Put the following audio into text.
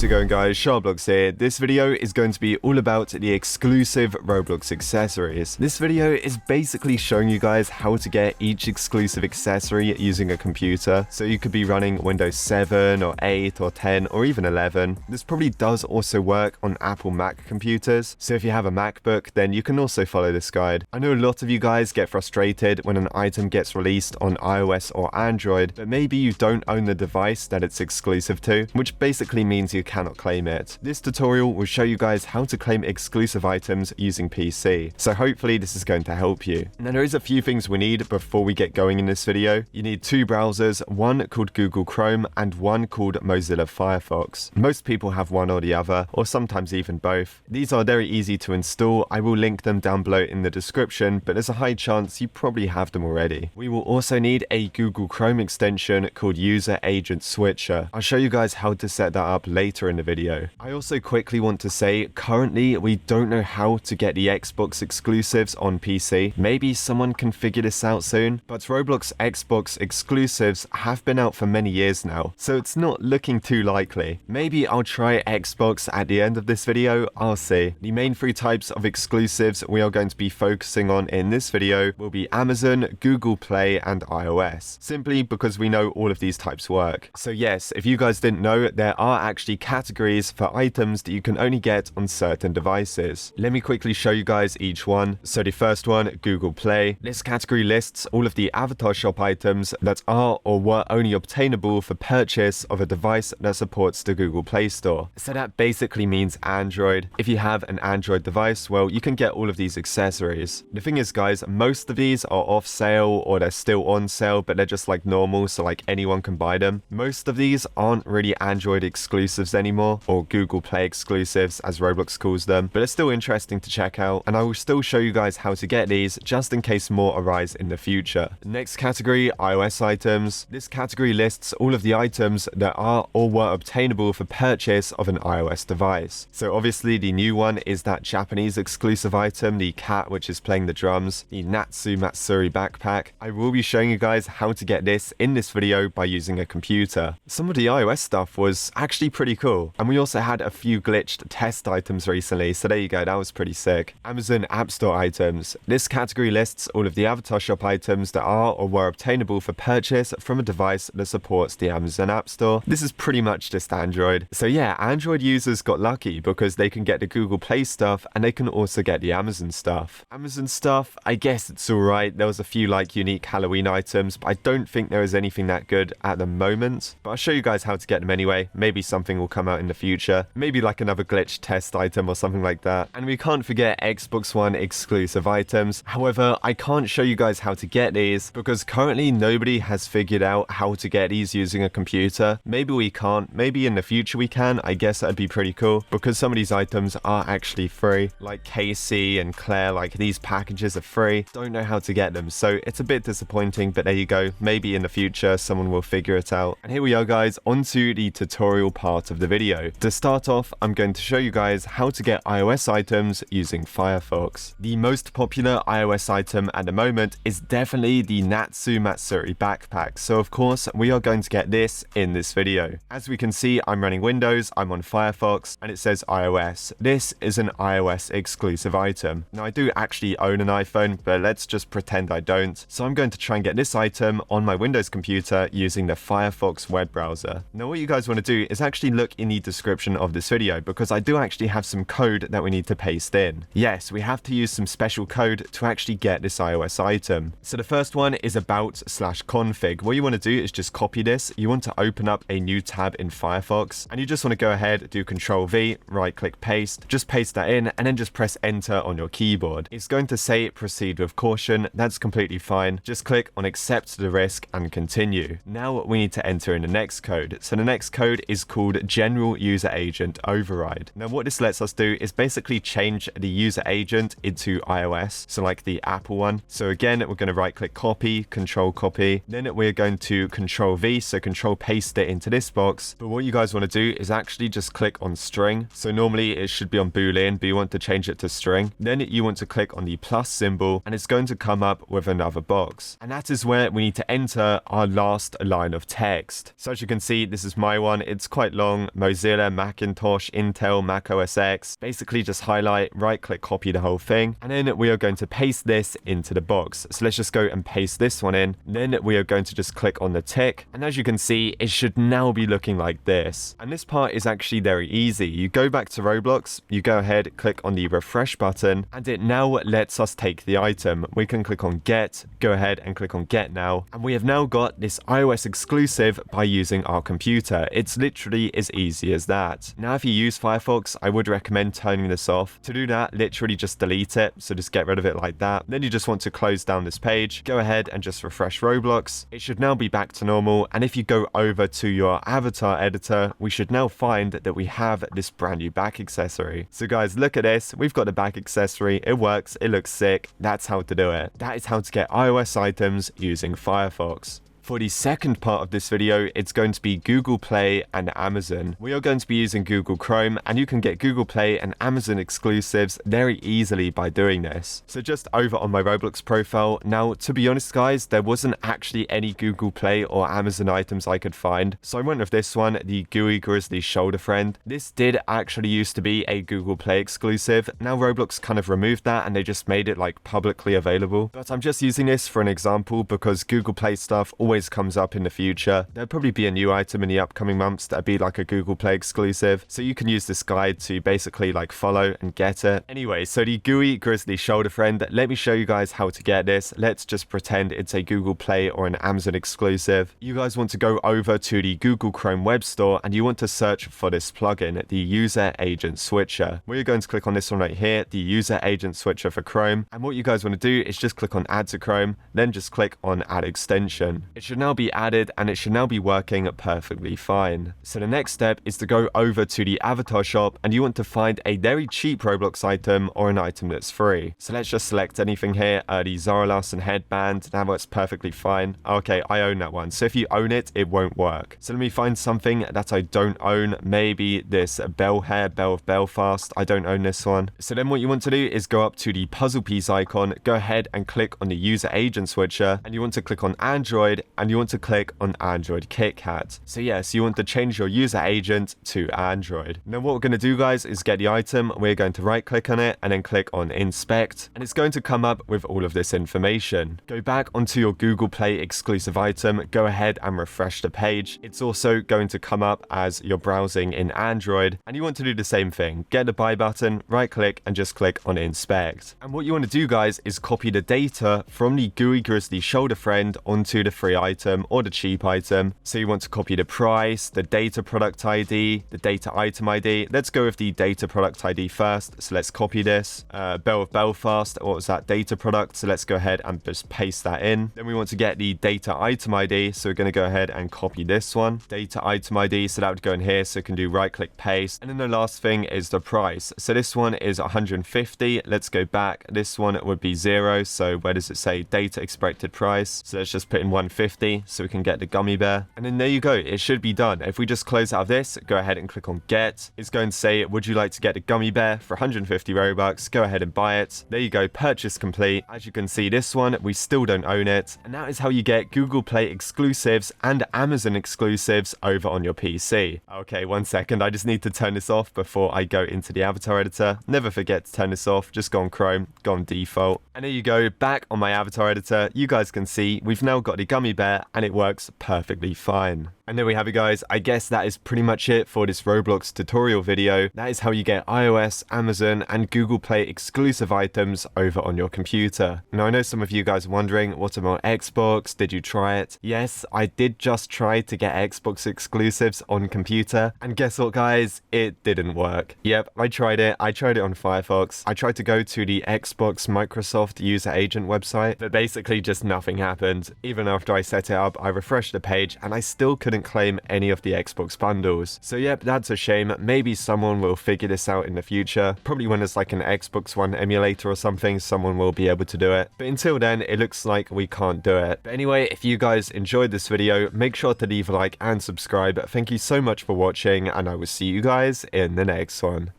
How's it going, guys? SharkBlox here. This video is going to be all about the exclusive Roblox accessories. This video is basically showing you guys how to get each exclusive accessory using a computer. So you could be running Windows 7 or 8 or 10 or even 11. This probably does also work on Apple Mac computers. So if you have a MacBook, then you can also follow this guide. I know a lot of you guys get frustrated when an item gets released on iOS or Android, but maybe you don't own the device that it's exclusive to, which basically means you cannot claim it. This tutorial will show you guys how to claim exclusive items using PC, so hopefully this is going to help you. Now there is a few things we need before we get going in this video. You need two browsers, one called Google Chrome and one called Mozilla Firefox. Most people have one or the other, or sometimes even both. These are very easy to install. I will link them down below in the description, but there's a high chance you probably have them already. We will also need a Google Chrome extension called User Agent Switcher. I'll show you guys how to set that up later in the video. I also quickly want to say, currently we don't know how to get the Xbox exclusives on PC. Maybe someone can figure this out soon, but Roblox Xbox exclusives have been out for many years now, so it's not looking too likely. Maybe I'll try Xbox at the end of this video, I'll see. The main three types of exclusives we are going to be focusing on in this video will be Amazon, Google Play and iOS, simply because we know all of these types work. So yes, if you guys didn't know, there are actually categories for items that you can only get on certain devices. Let me quickly show you guys each one. So the first one, Google Play. This category lists all of the avatar shop items that are or were only obtainable for purchase of a device that supports the Google Play Store. So that basically means Android. If you have an Android device, well, you can get all of these accessories. The thing is, guys, most of these are off sale or they're still on sale, but they're just like normal, so like anyone can buy them. Most of these aren't really Android exclusives anymore, or Google Play exclusives as Roblox calls them, but it's still interesting to check out, and I will still show you guys how to get these just in case more arise in the future. Next category, iOS items. This category lists all of the items that are or were obtainable for purchase of an iOS device. So obviously the new one is that Japanese exclusive item, the cat which is playing the drums, the Natsu Matsuri backpack. I will be showing you guys how to get this in this video by using a computer. Some of the iOS stuff was actually pretty cool, and we also had a few glitched test items recently, so there you go, that was pretty sick. Amazon App Store items. This category lists all of the avatar shop items that are or were obtainable for purchase from a device that supports the Amazon App Store. This is pretty much just Android. So yeah, Android users got lucky because they can get the Google Play stuff and they can also get the Amazon stuff. Amazon stuff, I guess it's alright. There was a few like unique Halloween items, but I don't think there is anything that good at the moment. But I'll show you guys how to get them anyway. Maybe something will come out in the future. Maybe like another glitch test item or something like that. And we can't forget Xbox One exclusive items. However, I can't show you guys how to get these because currently nobody has figured out how to get these using a computer. Maybe we can't. Maybe in the future we can. I guess that'd be pretty cool because some of these items are actually free. Like Casey and Claire, like these packages are free. Don't know how to get them, so it's a bit disappointing, but there you go. Maybe in the future someone will figure it out. And here we are, guys, onto the tutorial part of the video. To start off, I'm going to show you guys how to get iOS items using Firefox. The most popular iOS item at the moment is definitely the Natsu Matsuri backpack, so of course we are going to get this in this video. As we can see, I'm running Windows, I'm on Firefox, and it says iOS. This is an iOS exclusive item. Now I do actually own an iPhone, but let's just pretend I don't. So I'm going to try and get this item on my Windows computer using the Firefox web browser. Now what you guys want to do is actually look in the description of this video because I do actually have some code that we need to paste in. Yes, we have to use some special code to actually get this iOS item. So the first one is about/config. What you want to do is just copy this. You want to open up a new tab in Firefox and you just want to go ahead, do Control V, right click paste, just paste that in and then just press enter on your keyboard. It's going to say proceed with caution. That's completely fine. Just click on accept the risk and continue. Now we need to enter in the next code. So the next code is called general user agent override. Now what this lets us do is basically change the user agent into iOS, so like the Apple one. So again, we're going to right click copy, control copy, then we're going to control V, so control paste it into this box. But what you guys want to do is actually just click on string. So normally it should be on Boolean, but you want to change it to string. Then you want to click on the plus symbol and it's going to come up with another box. And that is where we need to enter our last line of text. So as you can see, this is my one. It's quite long. Mozilla, Macintosh, Intel, Mac OS X. Basically just highlight, right click, copy the whole thing. And then we are going to paste this into the box. So let's just go and paste this one in. Then we are going to just click on the tick. And as you can see, it should now be looking like this. And this part is actually very easy. You go back to Roblox, you go ahead, click on the refresh button, and it now lets us take the item. We can click on get, go ahead and click on get now. And we have now got this iOS exclusive by using our computer. It's literally as easy as that. Now, if you use Firefox, I would recommend turning this off. To do that, literally just delete it. So just get rid of it like that. Then you just want to close down this page, go ahead and just refresh Roblox. It should now be back to normal. And if you go over to your avatar editor, we should now find that we have this brand new back accessory. So guys, look at this. We've got the back accessory. It works. It looks sick. That's how to do it. That is how to get iOS items using Firefox. For the second part of this video, it's going to be Google Play and Amazon. We are going to be using Google Chrome, and you can get Google Play and Amazon exclusives very easily by doing this. So just over on my Roblox profile, now to be honest guys, there wasn't actually any Google Play or Amazon items I could find. So I went with this one, the Gooey Grizzly Shoulder Friend. This did actually used to be a Google Play exclusive. Now Roblox kind of removed that and they just made it like publicly available. But I'm just using this for an example because Google Play stuff always comes up in the future. There'll probably be a new item in the upcoming months that'll be like a Google Play exclusive, so you can use this guide to basically like follow and get it. Anyway, so the Gooey Grizzly Shoulder Friend, let me show you guys how to get this. Let's just pretend it's a Google Play or an Amazon exclusive. You guys want to go over to the Google Chrome web store and you want to search for this plugin, the User Agent Switcher. We're going to click on this one right here, the User Agent Switcher for Chrome, and what you guys want to do is just click on Add to Chrome, then just click on Add Extension. It should now be added and it should now be working perfectly fine. So the next step is to go over to the avatar shop and you want to find a very cheap Roblox item or an item that's free. So let's just select anything here, the Zara Larson headband. That works perfectly fine. Okay, I own that one. So if you own it, it won't work. So let me find something that I don't own. Maybe this Bell Hair, Belle of Belfast. I don't own this one. So then what you want to do is go up to the puzzle piece icon, go ahead and click on the User Agent Switcher, and you want to click on Android and you want to click on Android KitKat. So yes, you want to change your user agent to Android. Now what we're going to do guys is get the item, we're going to right click on it and then click on Inspect, and it's going to come up with all of this information. Go back onto your Google Play exclusive item, go ahead and refresh the page. It's also going to come up as you're browsing in Android, and you want to do the same thing. Get the buy button, right click and just click on Inspect. And what you want to do guys is copy the data from the Gooey Grizzly Shoulder Friend onto the free item or the cheap item. So you want to copy the price, the data product ID, the data item ID. Let's go with the data product ID first. So let's copy this. Belle of Belfast, what was that? Data product. So let's go ahead and just paste that in. Then we want to get the data item ID. So we're going to go ahead and copy this one. Data item ID. So that would go in here. So you can do right click paste. And then the last thing is the price. So this one is 150. Let's go back. This one would be 0. So where does it say data expected price? So let's just put in 150 so we can get the gummy bear. And then there you go. It should be done. If we just close out of this, go ahead and click on get. It's going to say, would you like to get a gummy bear for 150 Robux? Go ahead and buy it. There you go. Purchase complete. As you can see, this one, we still don't own it. And that is how you get Google Play exclusives and Amazon exclusives over on your PC. Okay, 1 second. I just need to turn this off before I go into the avatar editor. Never forget to turn this off. Just go on Chrome, go on default. And there you go. Back on my avatar editor, you guys can see we've now got the gummy bear and it works perfectly fine. And there we have it guys. I guess that is pretty much it for this Roblox tutorial video. That is how you get iOS, Amazon and Google Play exclusive items over on your computer. Now I know some of you guys are wondering, what about Xbox? Did you try it? Yes, I did just try to get Xbox exclusives on computer. And guess what guys? It didn't work. Yep, I tried it. I tried it on Firefox. I tried to go to the Xbox Microsoft user agent website, but basically just nothing happened. Even after I set it up, I refreshed the page and I still couldn't claim any of the Xbox bundles. So yep, that's a shame. Maybe someone will figure this out in the future. Probably when it's like an Xbox One emulator or something, someone will be able to do it. But until then, it looks like we can't do it. But anyway, if you guys enjoyed this video, make sure to leave a like and subscribe. Thank you so much for watching, and I will see you guys in the next one.